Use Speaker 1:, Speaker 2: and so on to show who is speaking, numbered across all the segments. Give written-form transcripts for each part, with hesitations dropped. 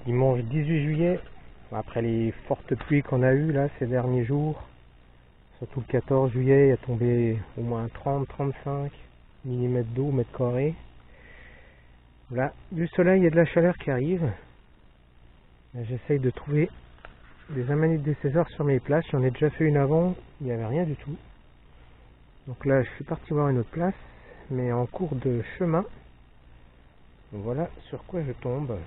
Speaker 1: Dimanche 18 juillet, après les fortes pluies qu'on a eues là ces derniers jours, surtout le 14 juillet, il a tombé au moins 30-35 mm d'eau au mètre carré. Là, du soleil et de la chaleur qui arrive. J'essaye de trouver des amanites des Césars sur mes places. J'en ai déjà fait une avant, il n'y avait rien du tout. Donc là, je suis parti voir une autre place, mais en cours de chemin, voilà sur quoi je tombe.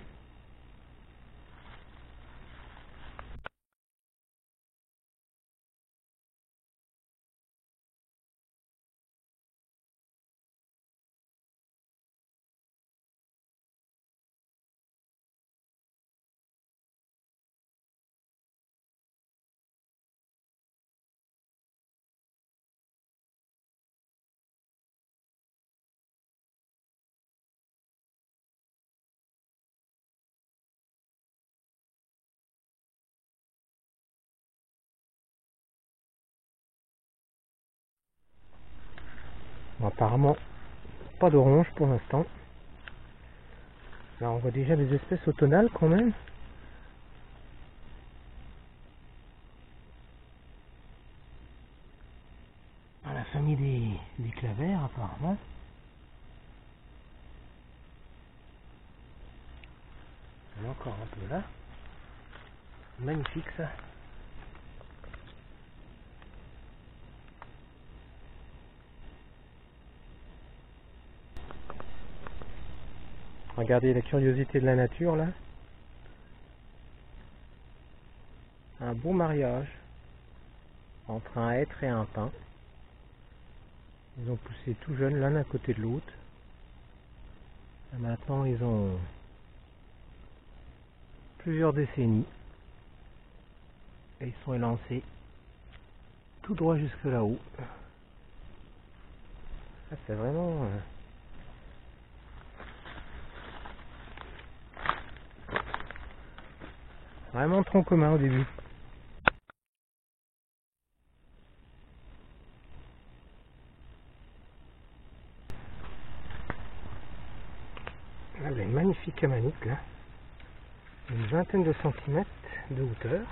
Speaker 1: Bon, apparemment, pas d'orange pour l'instant. Là, on voit déjà des espèces automnales quand même. Dans la famille des clavères, apparemment. Il y en a encore un peu là. Magnifique ça. Regardez la curiosité de la nature là. Un beau mariage entre un hêtre et un pin. Ils ont poussé tout jeunes l'un à côté de l'autre. Maintenant ils ont plusieurs décennies. Et ils sont élancés tout droit jusque là-haut. Ah, c'est vraiment... vraiment tronc commun au début. Là, il y a une magnifique amanite là. Une vingtaine de centimètres de hauteur.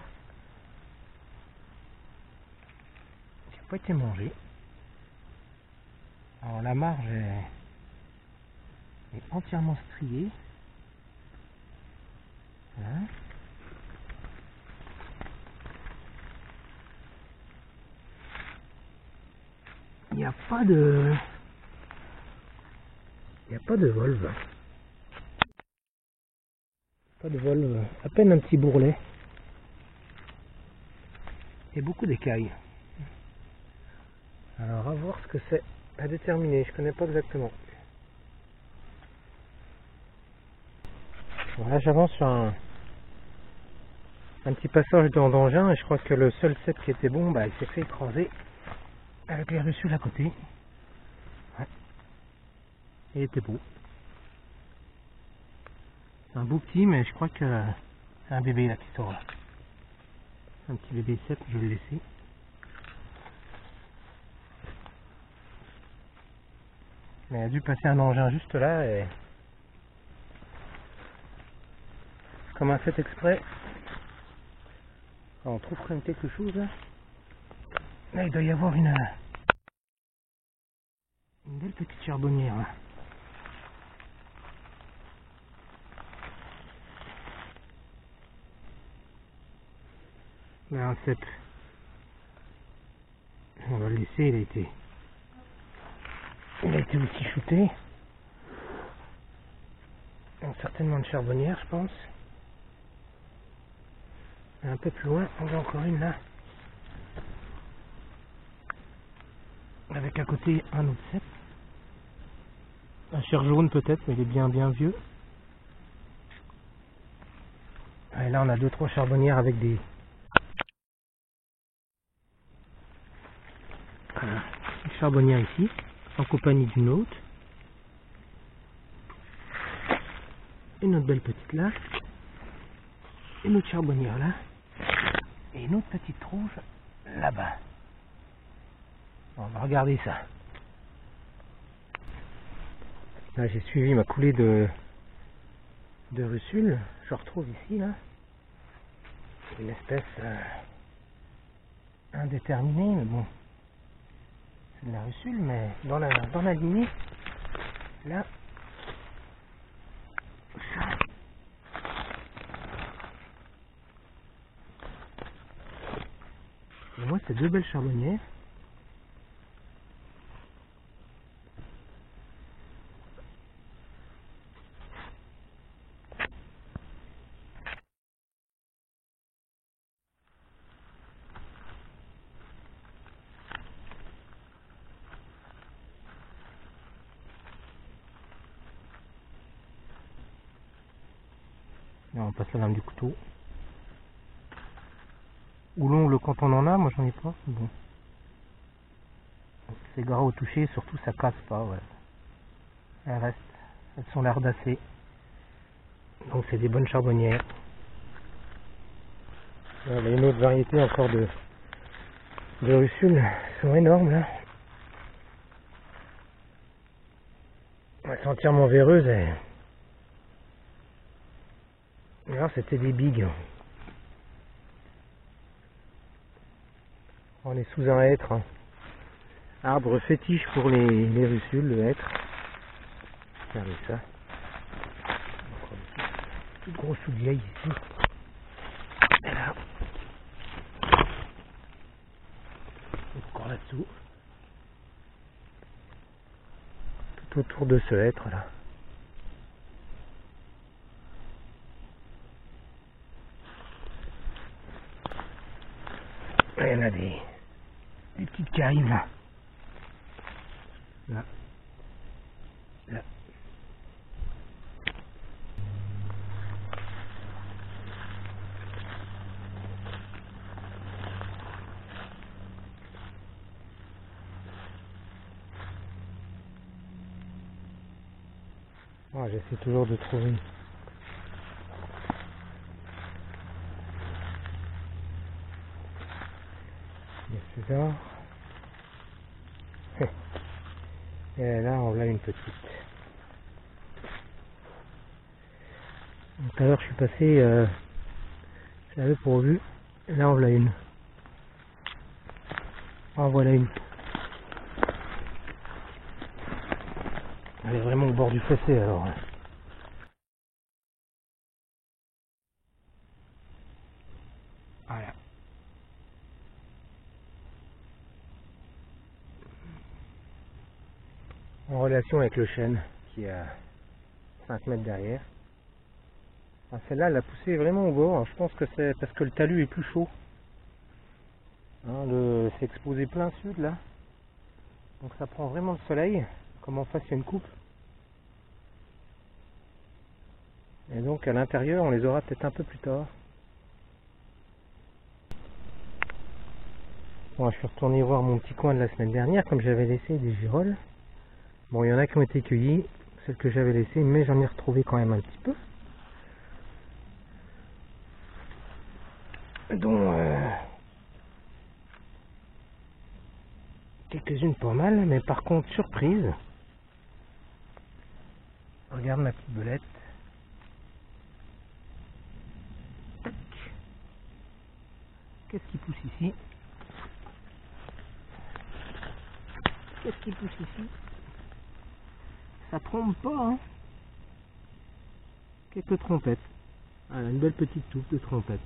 Speaker 1: Qui n'a pas été mangée. Alors la marge est entièrement striée. Voilà. Il n'y a pas de... Il n'y a pas de volve. Pas de volve. À peine un petit bourrelet. Et beaucoup d'écailles. Alors à voir ce que c'est. À déterminer. Je connais pas exactement. Voilà, j'avance sur un petit passage d'engin et je crois que le seul cep qui était bon, bah, il s'est fait écraser avec les russules à côté. Ouais. Il était beau. C'est un beau petit, mais je crois que c'est un bébé là qui sort là. Un petit bébé cep, je vais le laisser. Mais il a dû passer un engin juste là et comme un fait exprès, on trouve quand même quelque chose là. Là il doit y avoir une belle petite charbonnière là. Là un cep. On va le laisser, il a été aussi shooté. Donc certainement une charbonnière je pense. Et un peu plus loin, on voit encore une là. Avec à côté un autre cep. Un chair jaune peut-être, mais il est bien vieux. Et là on a 2-3 charbonnières avec des... Voilà. Une charbonnière ici, en compagnie d'une autre. Une autre belle petite là. Une autre charbonnière là. Et une autre petite rouge là-bas. On va regarder ça. Là j'ai suivi ma coulée de de russule. Je retrouve ici là une espèce indéterminée, mais bon, c'est de la russule, mais dans la lignée là, ça. Et moi, c'est deux belles charbonnières. Là, on passe la lame du couteau. Ou l'ongle quand on en a, moi j'en ai pas. Bon. C'est gras au toucher, surtout ça casse pas. Ouais. Elles restent, elles sont lardacées. Donc c'est des bonnes charbonnières. Il y a une autre variété encore de russules. Elles sont énormes là. Elles sont entièrement véreuses. Et alors c'était des bigues. On est sous un hêtre. Arbre fétiche pour les russules, le hêtre. Regardez ça. Tout gros sous de vieille ici. Et là. Encore là-dessous. Tout autour de ce hêtre là. Il y en a des petites qui arrivent là. Là. Là. Oh, j'essaie toujours de trouver des César. Et là, on a une petite. Tout à l'heure, je suis passé, j'avais pourvu. Et là, on l'a une. Ah, voilà une. Elle est vraiment au bord du fossé alors. Voilà. En relation avec le chêne qui est à 5 mètres derrière. Ah, celle-là, elle a poussé vraiment au bord. Je pense que c'est parce que le talus est plus chaud. Hein, c'est exposé plein sud là. Donc ça prend vraiment le soleil. Comme en face, il y a une coupe. Et donc à l'intérieur, on les aura peut-être un peu plus tard. Bon, je suis retourné voir mon petit coin de la semaine dernière, comme j'avais laissé des girolles. Bon, il y en a qui ont été cueillies, celles que j'avais laissées, mais j'en ai retrouvé quand même un petit peu. Dont quelques-unes pas mal, mais par contre, surprise. Regarde ma petite belette. Tac. Qu'est-ce qui pousse ici? Qu'est-ce qui pousse ici? Ça trompe pas, hein? Quelques trompettes. Voilà, une belle petite touffe de trompettes.